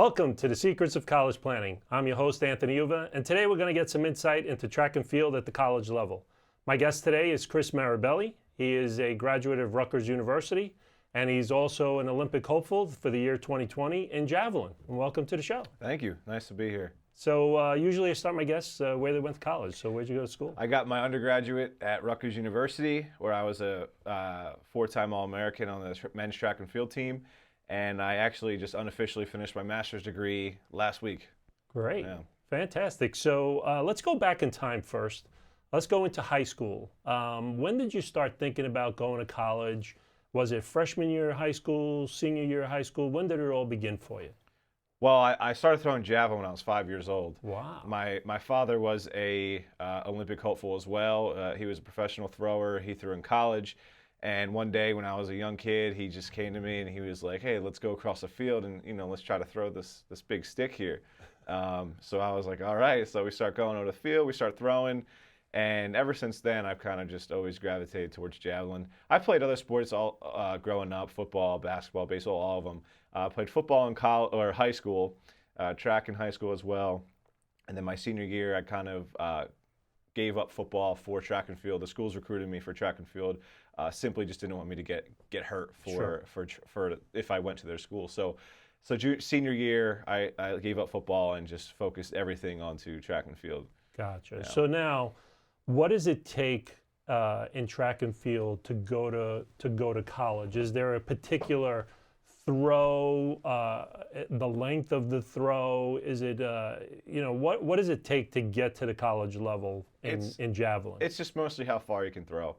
Welcome to the Secrets of College Planning. I'm your host, Anthony Uva, and today we're going to get some insight into track and field at the college level. My guest today is Chris Mirabelli. He is a graduate of Rutgers University, and he's also an Olympic hopeful for the year 2020 in Javelin. And welcome to the show. Thank you. Nice to be here. So usually I start my guests where they went to college. So where'd you go to school? I got my undergraduate at Rutgers University, where I was a four-time All-American on the men's track and field team. And I actually just unofficially finished my master's degree last week. Great. Yeah. Fantastic. So let's go back in time first. Let's go into high school. When did you start thinking about going to college? Was it freshman year of high school, senior year of high school? When did it all begin for you? Well, I started throwing javelin when I was 5 years old. Wow. My father was a Olympic hopeful as well. He was a professional thrower. He threw in college. And one day when I was a young kid, he just came to me and he was like, "Hey, let's go across the field and let's try to throw this big stick here." So I was like, "All right." So we start going over the field, we start throwing, and ever since then, I've kind of just always gravitated towards javelin. I played other sports all growing up: football, basketball, baseball, all of them. Played football in college or high school, track in high school as well, and then my senior year, I kind of gave up football for track and field. The schools recruited me for track and field. Simply just didn't want me to get hurt for if I went to their school. So senior year, I gave up football and just focused everything onto track and field. Gotcha. Yeah. So now, what does it take in track and field to go to college? Is there a particular throw, the length of the throw? Is it what does it take to get to the college level in javelin? It's just mostly how far you can throw.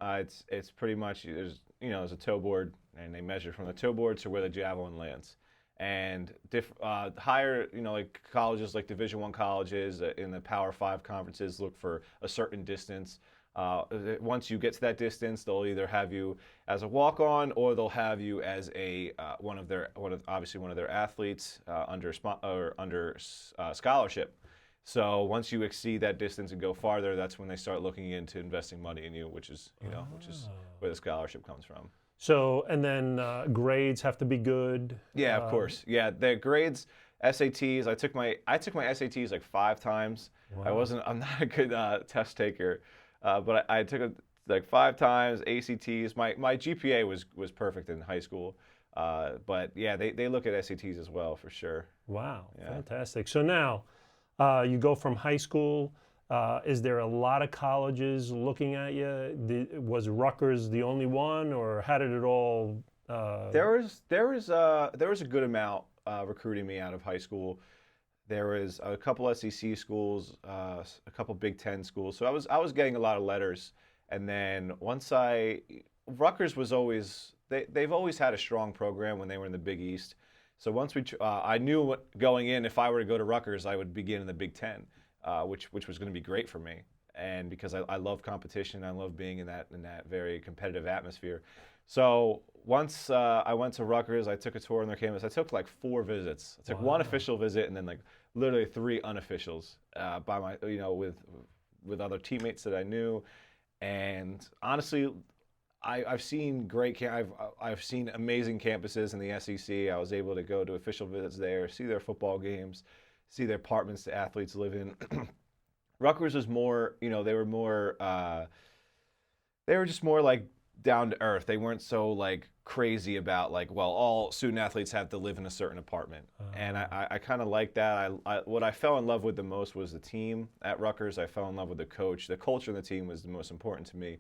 It's pretty much there's a toe board, and they measure from the toe board to where the javelin lands. And higher, like colleges, like Division I colleges in the Power 5 conferences, look for a certain distance. Once you get to that distance, they'll either have you as a walk-on, or they'll have you as one of their athletes under scholarship. So once you exceed that distance and go farther, that's when they start looking into investing money in you, which is where the scholarship comes from. So, and then grades have to be good. Yeah, of course. Yeah, the grades, SATs. I took my SATs like 5 times. Wow. I'm not a good test taker, but I took it like 5 times. ACTs. My GPA was perfect in high school, but yeah, they look at SATs as well for sure. Wow, Yeah. Fantastic. So now, you go from high school. Is there a lot of colleges looking at you? Was Rutgers the only one, or how did it all? There was a good amount recruiting me out of high school. There was a couple SEC schools, a couple Big Ten schools. So I was getting a lot of letters. And then Rutgers was always they've always had a strong program when they were in the Big East. So once I knew going in, if I were to go to Rutgers, I would begin in the Big Ten, which was going to be great for me, and because I love competition, I love being in that very competitive atmosphere. So once I went to Rutgers, I took a tour on their campus. I took like 4 visits. I took one official visit, and then like literally 3 unofficials by my with other teammates that I knew, and honestly, I've seen I've seen amazing campuses in the SEC. I was able to go to official visits there, see their football games, see their apartments the athletes live in. Rutgers was more, they were just more like down to earth. They weren't so like crazy about like, well, all student athletes have to live in a certain apartment. And I kind of like that. What I fell in love with the most was the team at Rutgers. I fell in love with the coach. The culture of the team was the most important to me.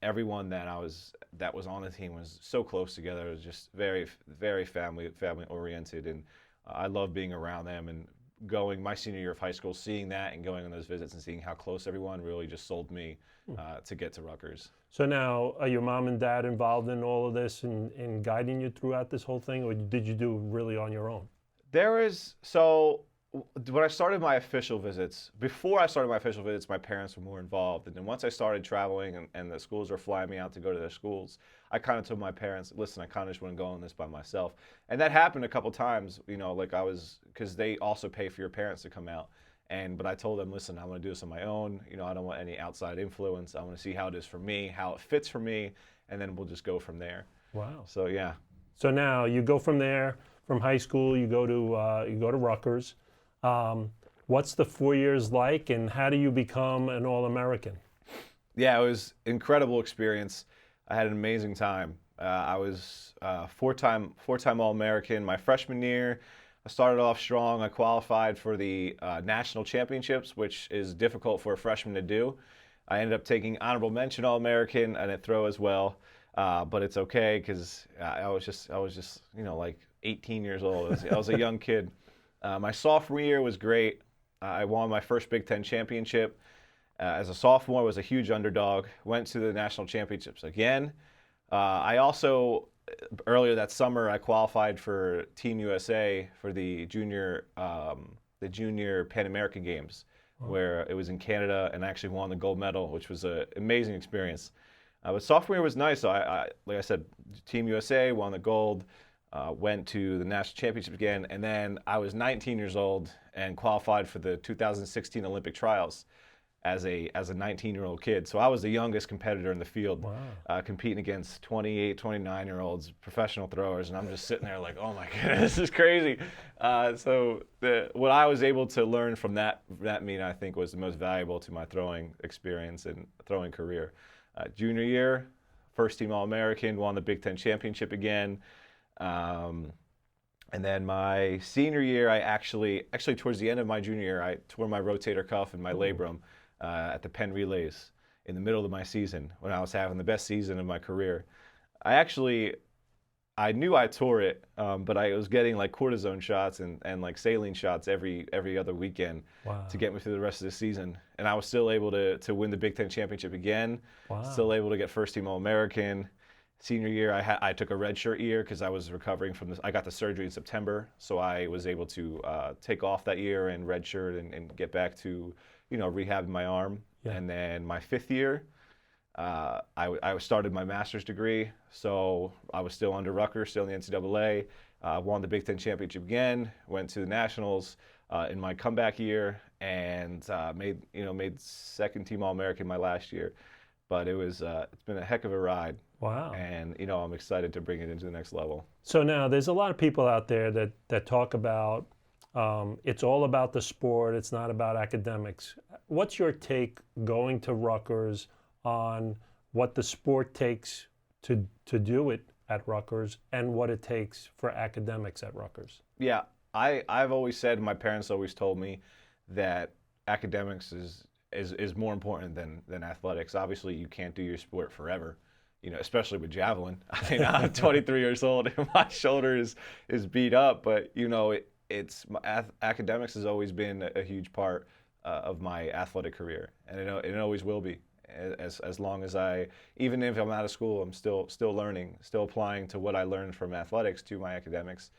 Everyone that was on the team was so close together. It was just very, very family oriented, and I love being around them. And going my senior year of high school, seeing that and going on those visits and seeing how close everyone really just sold me to get to Rutgers. So now, are your mom and dad involved in all of this and guiding you throughout this whole thing, or did you do really on your own? When I started my official visits, my parents were more involved. And then once I started traveling and the schools were flying me out to go to their schools, I kind of told my parents, listen, I kind of just want to go on this by myself. And that happened a couple times, because they also pay for your parents to come out. But I told them, listen, I want to do this on my own. I don't want any outside influence. I want to see how it is for me, how it fits for me, and then we'll just go from there. Wow. So, yeah. So now you go from there from high school, you go to Rutgers. What's the 4 years like, and how do you become an All-American? Yeah, it was incredible experience. I had an amazing time. I was four-time All-American my freshman year. I started off strong. I qualified for the national championships, which is difficult for a freshman to do. I ended up taking honorable mention All-American. I didn't throw as well, but it's okay because I was just like 18 years old. I was a young kid. My sophomore year was great. I won my first Big Ten championship. As a sophomore, was a huge underdog. Went to the national championships again. I also, earlier that summer, I qualified for Team USA for the junior Pan American Games, where it was in Canada, and I actually won the gold medal, which was an amazing experience. But sophomore year was nice. So like I said, Team USA won the gold. Went to the national championship again, and then I was 19 years old and qualified for the 2016 Olympic trials as a 19-year-old kid. So I was the youngest competitor in the field, competing against 28, 29-year-olds, professional throwers, and I'm just sitting there like, oh my goodness, this is crazy. So what I was able to learn from that meet, I think, was the most valuable to my throwing experience and throwing career. Junior year, first team All-American, won the Big Ten championship again. And then my senior year, I actually towards the end of my junior year, I tore my rotator cuff and my labrum at the Penn Relays in the middle of my season when I was having the best season of my career. I knew I tore it, but I was getting like cortisone shots and like saline shots every other weekend to get me through the rest of the season. And I was still able to win the Big Ten championship again. Still able to get first team All-American. Senior year, I took a redshirt year because I was recovering from this. I got the surgery in September, so I was able to take off that year and redshirt and get back to, rehabbing my arm. Yeah. And then my fifth year, I started my master's degree, so I was still under Rutgers, still in the NCAA. Won the Big Ten championship again. Went to the nationals in my comeback year, and made second team All-American my last year. But it's been a heck of a ride. Wow. And, I'm excited to bring it into the next level. So now there's a lot of people out there that talk about it's all about the sport, it's not about academics. What's your take going to Rutgers on what the sport takes to do it at Rutgers and what it takes for academics at Rutgers? Yeah, I've always said, my parents always told me that academics is more important than athletics. Obviously, you can't do your sport forever. Especially with Javelin. I mean, I'm 23 years old and my shoulder is beat up, but academics has always been a huge part of my athletic career, and it always will be. As long as even if I'm out of school, I'm still learning, still applying to what I learned from athletics to my academics.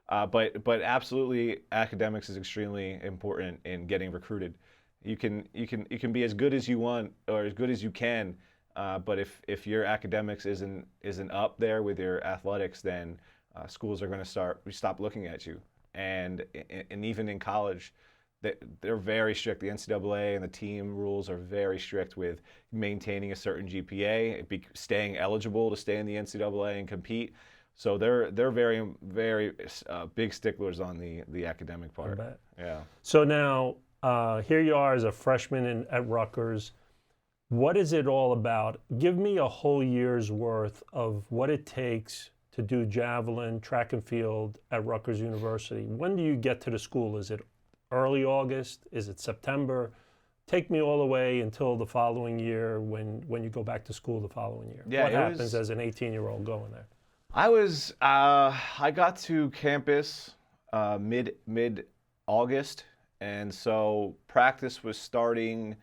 But absolutely, academics is extremely important in getting recruited. You can be as good as you want or as good as you can. But if your academics isn't up there with your athletics, then schools are going to stop looking at you. And even in college, they're very strict. The NCAA and the team rules are very strict with maintaining a certain GPA, staying eligible to stay in the NCAA and compete. So they're very, very big sticklers on the academic part. I bet. Yeah. So now here you are as a freshman at Rutgers. What is it all about? Give me a whole year's worth of what it takes to do javelin, track and field at Rutgers University. When do you get to the school? Is it early August? Is it September? Take me all the way until the following year when you go back to school the following year. Yeah, what happens as an 18-year-old going there? I got to campus mid-August, and so practice was starting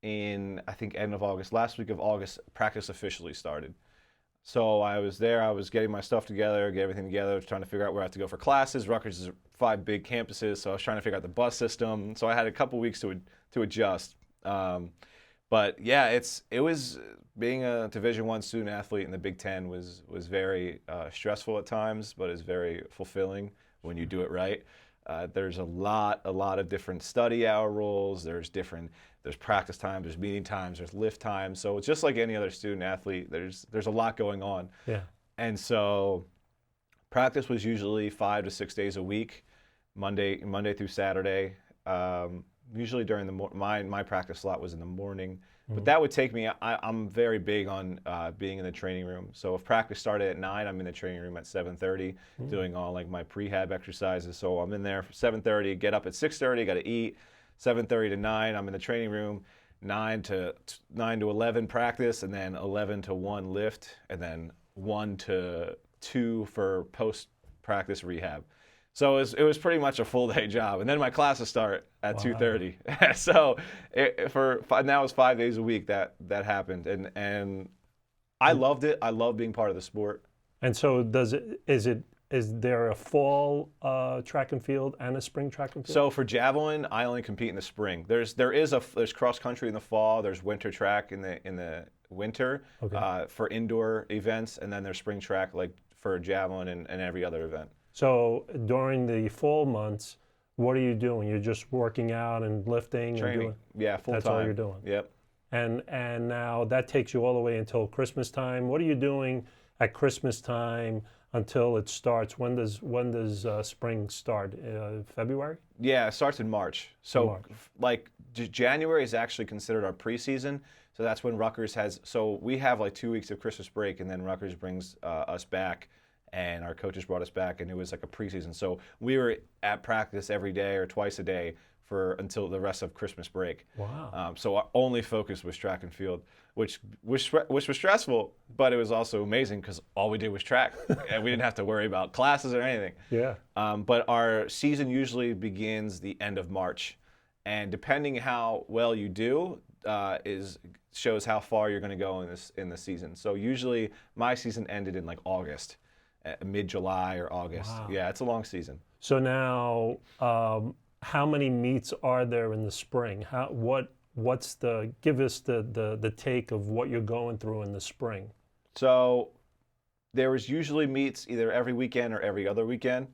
in, I think, end of August. Last week of August, practice officially started. So I was there, I was getting my stuff together, get everything together, trying to figure out where I have to go for classes. Rutgers is 5 big campuses, so I was trying to figure out the bus system. So I had a couple weeks to adjust. But yeah, it was being a Division I student athlete in the Big Ten was very stressful at times, but it's very fulfilling when you do it right. There's a lot of different study hour rules. There's practice time, there's meeting times, there's lift times. So it's just like any other student athlete. There's a lot going on. Yeah. And so Practice was usually 5 to 6 days a week, Monday through Saturday. Usually during my practice slot was in the morning, but that would take me. I'm very big on being in the training room. So if practice started at 9, I'm in the training room at 7:30, doing all like my prehab exercises. So I'm in there for 7:30. Get up at 6:30. Got to eat. 7:30 to 9. I'm in the training room. 9 to 11 practice, and then 11 to 1 lift, and then 1 to 2 for post practice rehab. So it was pretty much a full day job, and then my classes start at 2:30. So now it's 5 days a week that happened, and I loved it. I love being part of the sport. And so is there a fall track and field and a spring track and field? So for javelin, I only compete in the spring. There's cross country in the fall. There's winter track in the winter for indoor events, and then there's spring track like for javelin and every other event. So during the fall months, what are you doing? You're just working out and lifting? Training. And full time. That's all you're doing? Yep. And now that takes you all the way until Christmas time. What are you doing at Christmas time until it starts? When does spring start? February? Yeah, it starts in March. So like January is actually considered our preseason. So that's when Rutgers has. So we have like 2 weeks of Christmas break, and then Rutgers brings us back. And our coaches brought us back, and it was like a preseason. So we were at practice every day or twice a day until the rest of Christmas break. Wow. So our only focus was track and field, which was stressful, but it was also amazing because all we did was track, and we didn't have to worry about classes or anything. Yeah. But our season usually begins the end of March, and depending how well you do, shows how far you're going to go in the season. So usually my season ended in like August. Mid-July or August. Wow. Yeah, it's a long season. So now, how many meets are there in the spring? Give us the take of what you're going through in the spring. So there was usually meets either every weekend or every other weekend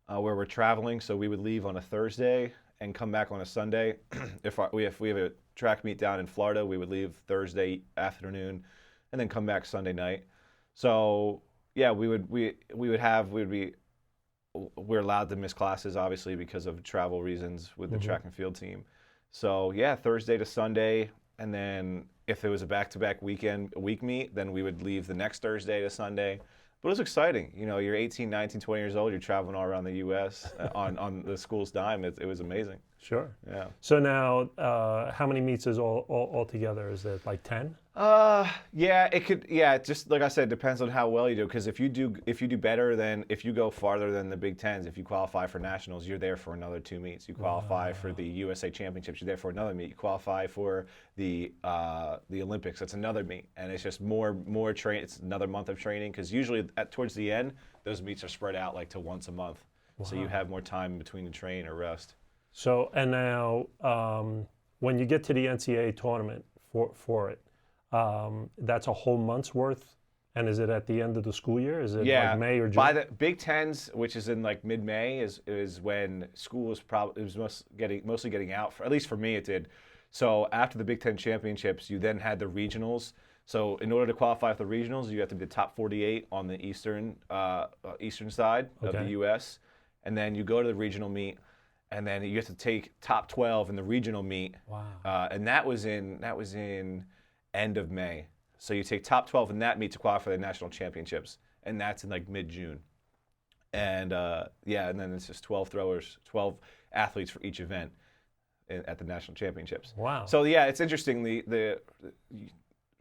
where we're traveling. So we would leave on a Thursday and come back on a Sunday. If we have a track meet down in Florida, we would leave Thursday afternoon and then come back Sunday night. So yeah, we're allowed to miss classes obviously because of travel reasons with the track and field team. So yeah, Thursday to Sunday, and then if there was a back-to-back week meet, then we would leave the next Thursday to Sunday. But it was exciting. You know, you're 18, 19, 20 years old, you're traveling all around the U.S. on the school's dime. It was amazing. Sure. Yeah. So now, how many meets is all together? Is it like 10? Yeah, it could. Yeah, just like I said, depends on how well you do. Because if you do better than, if you go farther than the Big Tens, if you qualify for nationals, you're there for another 2 meets. You qualify for the USA Championships, you're there for another meet. You qualify for the Olympics, that's another meet. And it's just more train. It's another month of training because usually towards the end, those meets are spread out like to once a month, so you have more time between the train or rest. So and now, when you get to the NCAA tournament for it. That's a whole month's worth, and is it at the end of the school year? Is it like May or June? By the Big Tens, which is in like mid-May, is when school was mostly getting out. At least for me, it did. So after the Big Ten championships, you then had the regionals. So in order to qualify for the regionals, you have to be the top 48 on the eastern side of the U.S., and then you go to the regional meet, and then you have to take top 12 in the regional meet. Wow. And that was in end of May. So you take top 12 in that meet to qualify for the national championships, and that's in like mid-June. And and then it's just 12 athletes for each event at the national championships. Wow. So yeah, it's interesting.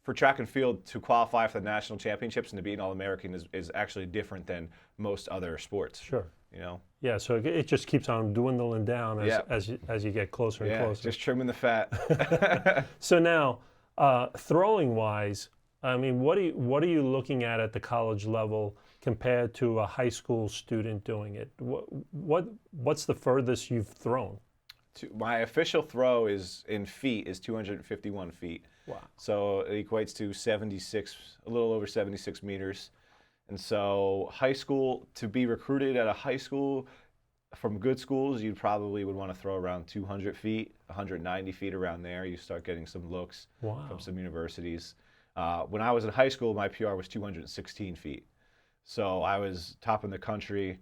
For track and field to qualify for the national championships and to be an All-American is actually different than most other sports. Sure. You know. Yeah. So it just keeps on dwindling down as you get closer and closer. Just trimming the fat. So now, throwing wise, I mean, what are you looking at the college level compared to a high school student doing it? What's the furthest you've thrown? My official throw is 251 feet. Wow. So it equates to a little over 76 meters. And so high school, to be recruited at a high school from good schools, you probably would want to throw around 200 feet, 190 feet around there. You start getting some looks from some universities. When I was in high school, my PR was 216 feet. So I was top in the country.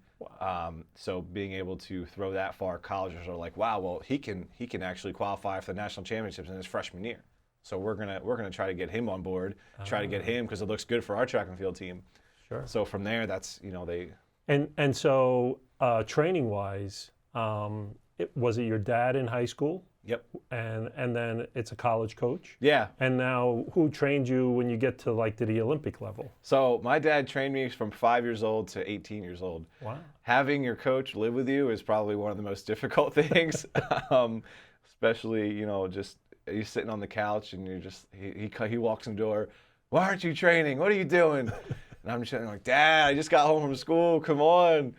So being able to throw that far, colleges are like, wow, well he can actually qualify for the national championships in his freshman year. So we're gonna try to get him on board, try to get him because it looks good for our track and field team. Sure. So from there, that's they. And so training wise, was it your dad in high school? Yep. And then it's a college coach? Yeah. And now who trained you when you get to the Olympic level? So my dad trained me from 5 years old to 18 years old. Wow. Having your coach live with you is probably one of the most difficult things, especially just you're sitting on the couch and you're just he walks in the door. Why aren't you training? What are you doing? And I'm just like, Dad, I just got home from school. Come on.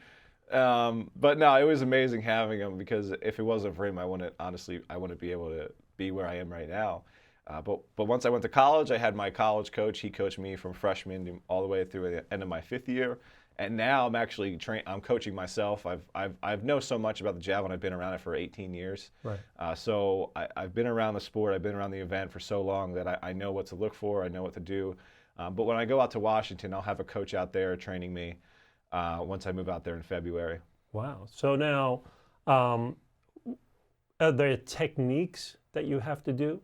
But no, it was amazing having him because if it wasn't for him, I wouldn't be able to be where I am right now. But once I went to college, I had my college coach. He coached me from freshman all the way through the end of my 5th year. And now I'm actually I'm coaching myself. I've know so much about the javelin. I've been around it for 18 years. Right. So I've been around the sport. I've been around the event for so long that I know what to look for. I know what to do. But when I go out to Washington, I'll have a coach out there training me once I move out there in February. Wow. So now, are there techniques that you have to do?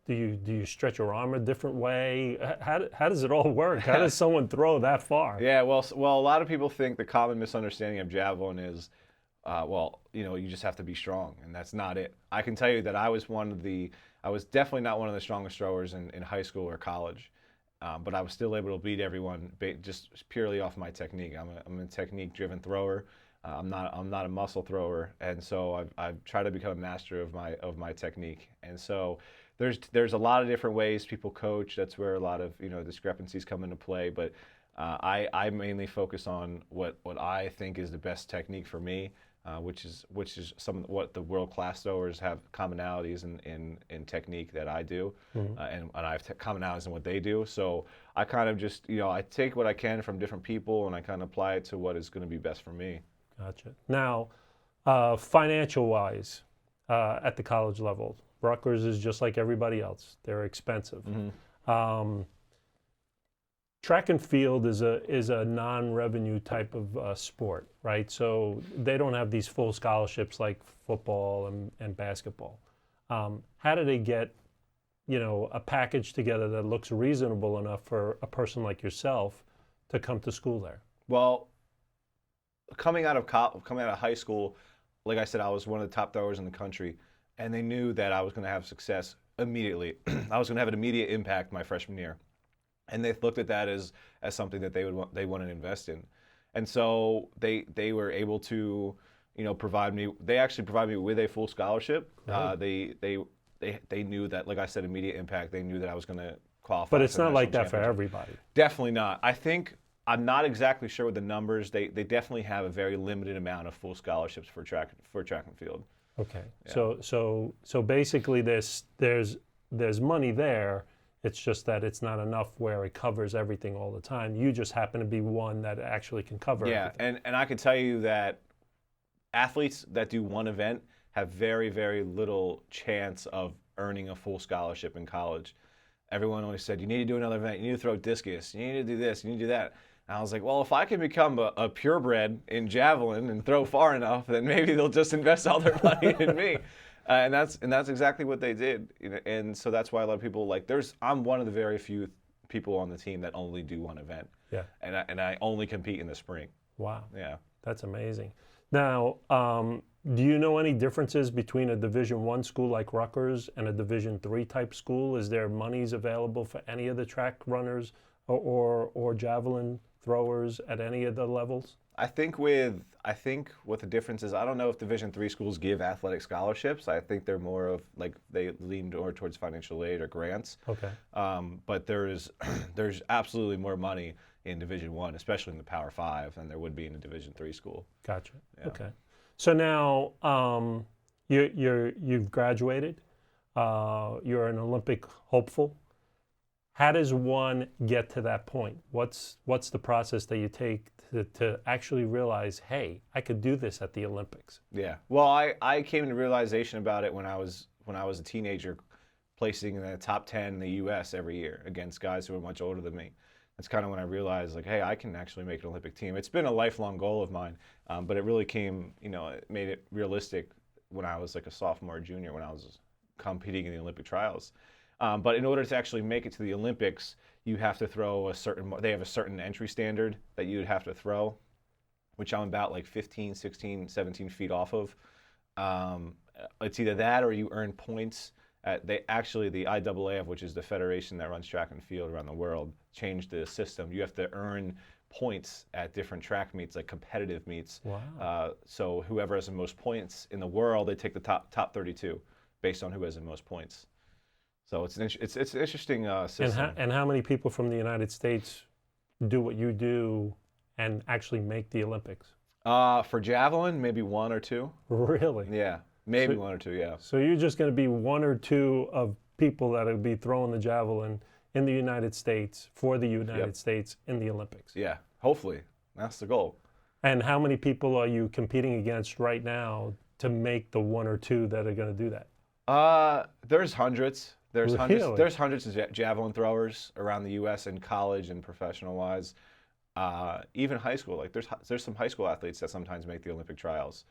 Do you stretch your arm a different way? How does it all work? How does someone throw that far? Yeah, well, a lot of people think the common misunderstanding of javelin is, you just have to be strong, and that's not it. I can tell you that I was definitely not one of the strongest throwers in high school or college, but I was still able to beat everyone just purely off my technique. I'm a technique-driven thrower. I'm not a muscle thrower, and so I've tried to become a master of my technique. And so there's a lot of different ways people coach. That's where a lot of discrepancies come into play. But I mainly focus on what I think is the best technique for me, which is what the world-class throwers have commonalities in technique that I do, and I have commonalities in what they do. So I kind of just I take what I can from different people and I kind of apply it to what is going to be best for me. Gotcha. Now, financial-wise, at the college level, Rutgers is just like everybody else. They're expensive. Mm-hmm. Track and field is a non-revenue type of sport, right? So they don't have these full scholarships like football and basketball. How do they get, a package together that looks reasonable enough for a person like yourself to come to school there? Well, coming out of high school, like I said, I was one of the top throwers in the country, and they knew that I was going to have success immediately. I was going to have an immediate impact my freshman year. And they looked at that as something that they wanted to invest in, and so they were able to provide me. They actually provided me with a full scholarship. Right. They knew that, like I said, immediate impact. They knew that I was going to qualify. But it's for the not like national that for everybody. Definitely not. I think I'm not exactly sure with the numbers. They definitely have a very limited amount of full scholarships for track and field. Okay. Yeah. So basically there's money there. It's just that it's not enough where it covers everything all the time. You just happen to be one that actually can cover everything. Yeah, and I can tell you that athletes that do one event have very, very little chance of earning a full scholarship in college. Everyone always said, you need to do another event, you need to throw discus, you need to do this, you need to do that. And I was like, well, if I can become a purebred in javelin and throw far enough, then maybe they'll just invest all their money in me. And that's exactly what they did. And so that's why a lot of people I'm one of the very few people on the team that only do one event. Yeah. And I only compete in the spring. Wow. Yeah. That's amazing. Now, do you know any differences between a Division I school like Rutgers and a Division III type school? Is there monies available for any of the track runners or javelin throwers at any of the levels? I think what the difference is, I don't know if Division III schools give athletic scholarships. I think they're more of they lean more towards financial aid or grants. Okay. But there's absolutely more money in Division I, especially in the Power Five, than there would be in a Division III school. Gotcha. Yeah. Okay. So now you've graduated. You're an Olympic hopeful. How does one get to that point? What's the process that you take to actually realize, hey, I could do this at the Olympics? Yeah. Well, I came to realization about it when I was a teenager, placing in the top 10 in the U.S. every year against guys who were much older than me. it's kind of when I realized, like, hey, I can actually make an Olympic team. It's been a lifelong goal of mine, but it really came, it made it realistic when I was like a sophomore or junior, when I was competing in the Olympic trials. But in order to actually make it to the Olympics, you have to throw they have a certain entry standard that you would have to throw, which I'm about like 15, 16, 17 feet off of. It's either that or you earn points. The IAAF, which is the federation that runs track and field around the world, changed the system. You have to earn points at different track meets, like competitive meets. Wow. So whoever has the most points in the world, they take the top 32 based on who has the most points. So it's an interesting system. And how many people from the United States do what you do and actually make the Olympics? For javelin, maybe one or two. Really? Yeah, maybe one or two. Yeah. So you're just going to be one or two of people that will be throwing the javelin in the United States for the United States in the Olympics. Yeah, hopefully that's the goal. And how many people are you competing against right now to make the one or two that are going to do that? There's hundreds. There's Really? hundreds of javelin throwers around the U.S. in college and professional wise. Even high school, like there's some high school athletes that sometimes make the Olympic trials.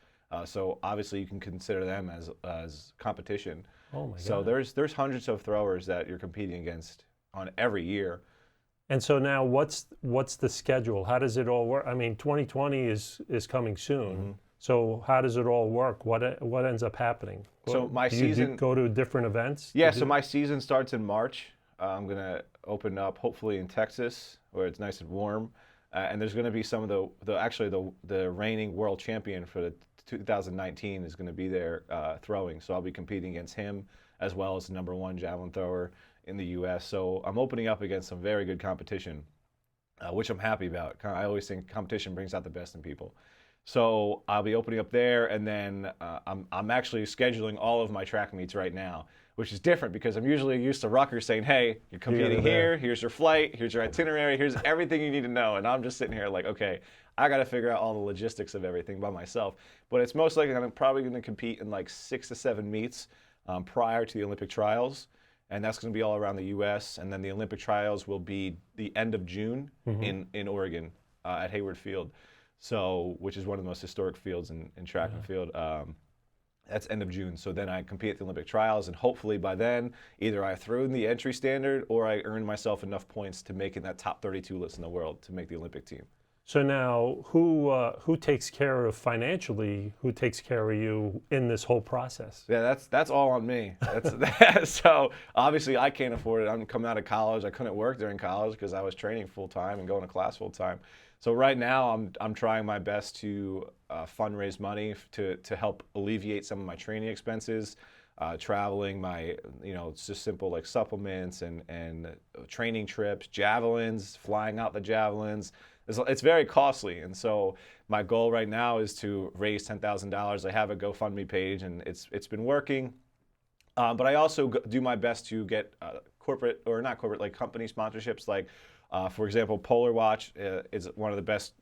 So obviously you can consider them as competition. Oh my God. So there's hundreds of throwers that you're competing against on every year. And so now what's the schedule? How does it all work? I mean, 2020 is coming soon. Mm-hmm. So how does it all work? What ends up happening? So my do season you go to different events? Yeah, so my season starts in March. I'm gonna open up hopefully in Texas where it's nice and warm, and there's gonna be some of the reigning world champion for the 2019 is gonna be there throwing. So I'll be competing against him as well as the #1 javelin thrower in the U.S. So I'm opening up against some very good competition, which I'm happy about. I always think competition brings out the best in people. So I'll be opening up there, and then I'm actually scheduling all of my track meets right now, which is different because I'm usually used to Rutgers saying, hey, you're competing here, here's your flight, here's your itinerary, here's everything you need to know. And I'm just sitting here like, okay, I got to figure out all the logistics of everything by myself. But it's most likely I'm probably going to compete in like 6 to 7 meets prior to the Olympic trials. And that's going to be all around the U.S. And then the Olympic trials will be the end of June in Oregon at Hayward Field. So, which is one of the most historic fields in track and field. That's end of June. So then I compete at the Olympic trials, and hopefully by then, either I throw in the entry standard or I earn myself enough points to make in that top 32 list in the world to make the Olympic team. So now, who takes care of financially? Who takes care of you in this whole process? Yeah, that's all on me. So obviously I can't afford it. I'm coming out of college. I couldn't work during college because I was training full time and going to class full time. So right now I'm trying my best to fundraise money to help alleviate some of my training expenses, traveling, it's just simple like supplements and training trips, javelins, flying out the javelins. It's very costly, and so my goal right now is to raise $10,000. I have a GoFundMe page, and it's been working. But I also do my best to get corporate, or not corporate, like company sponsorships. Like, for example, Polar Watch is one of the best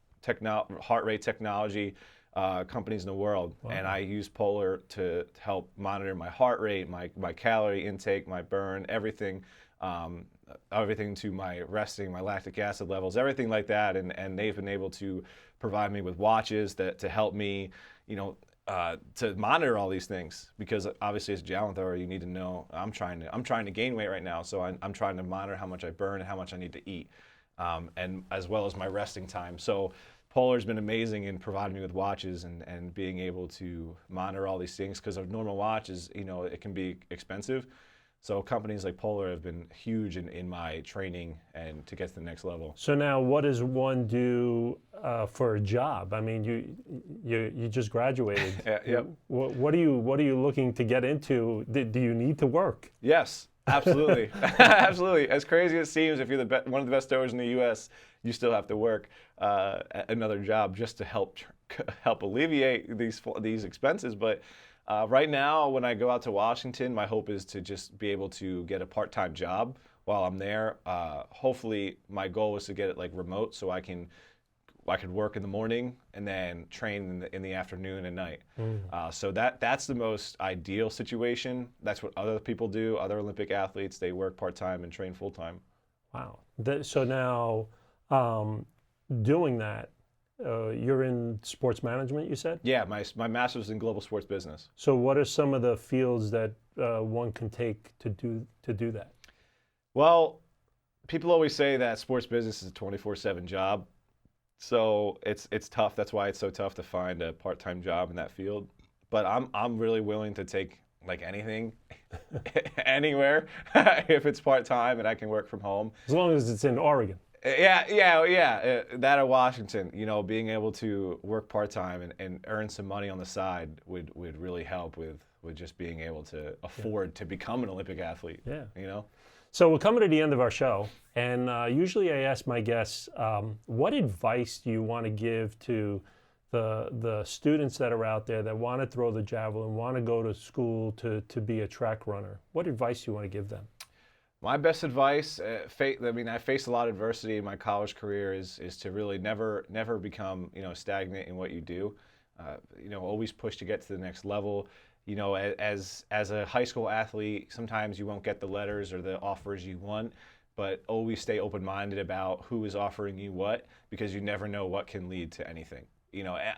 heart rate technology companies in the world. Wow. And I use Polar to help monitor my heart rate, my calorie intake, my burn, everything. Everything to my resting, my lactic acid levels, everything like that, and they've been able to provide me with watches to help me, to monitor all these things, because obviously as a javelin thrower you need to know I'm trying to gain weight right now, so I'm trying to monitor how much I burn and how much I need to eat, and as well as my resting time. So Polar's been amazing in providing me with watches and being able to monitor all these things, because a normal watch is, it can be expensive. So companies like Polar have been huge in my training and to get to the next level. So now, what does one do for a job? I mean, you just graduated. Yep. What are you looking to get into? Do you need to work? Yes, absolutely, absolutely. As crazy as it seems, if you're one of the best throwers in the U.S., you still have to work another job just to help alleviate these expenses, but. Right now, when I go out to Washington, my hope is to just be able to get a part-time job while I'm there. Hopefully, my goal is to get it like remote, so I could work in the morning and then train in the afternoon and night. So that's the most ideal situation. That's what other people do. Other Olympic athletes, they work part-time and train full-time. Wow. So now, Doing that, you're in sports management, you said? Yeah, my master's in global sports business. So what are some of the fields that one can take to do that? Well, people always say that sports business is a 24/7 job. So it's tough. That's why it's so tough to find a part-time job in that field. But I'm really willing to take like anything, anywhere, if it's part-time and I can work from home. As long as it's in Oregon. Yeah. That or Washington, being able to work part-time and earn some money on the side would really help with just being able to afford to become an Olympic athlete. Yeah. So we're coming to the end of our show, and usually I ask my guests, what advice do you want to give to the students that are out there that want to throw the javelin, want to go to school to be a track runner? What advice do you want to give them? My best advice, I faced a lot of adversity in my college career, is to really never become stagnant in what you do. Always push to get to the next level. As a high school athlete, sometimes you won't get the letters or the offers you want, but always stay open-minded about who is offering you what, because you never know what can lead to anything.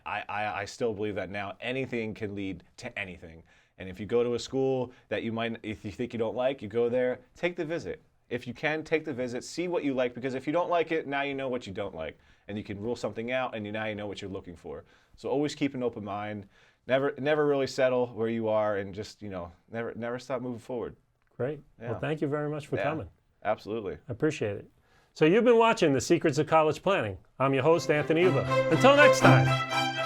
I still believe that now anything can lead to anything. And if you go to a school that if you think you don't like, you go there, take the visit. If you can, take the visit, see what you like, because if you don't like it, now you know what you don't like. And you can rule something out, and now you know what you're looking for. So always keep an open mind. Never really settle where you are, and just, never stop moving forward. Great. Yeah. Well, thank you very much for coming. Absolutely. I appreciate it. So you've been watching The Secrets of College Planning. I'm your host, Anthony Uva. Until next time.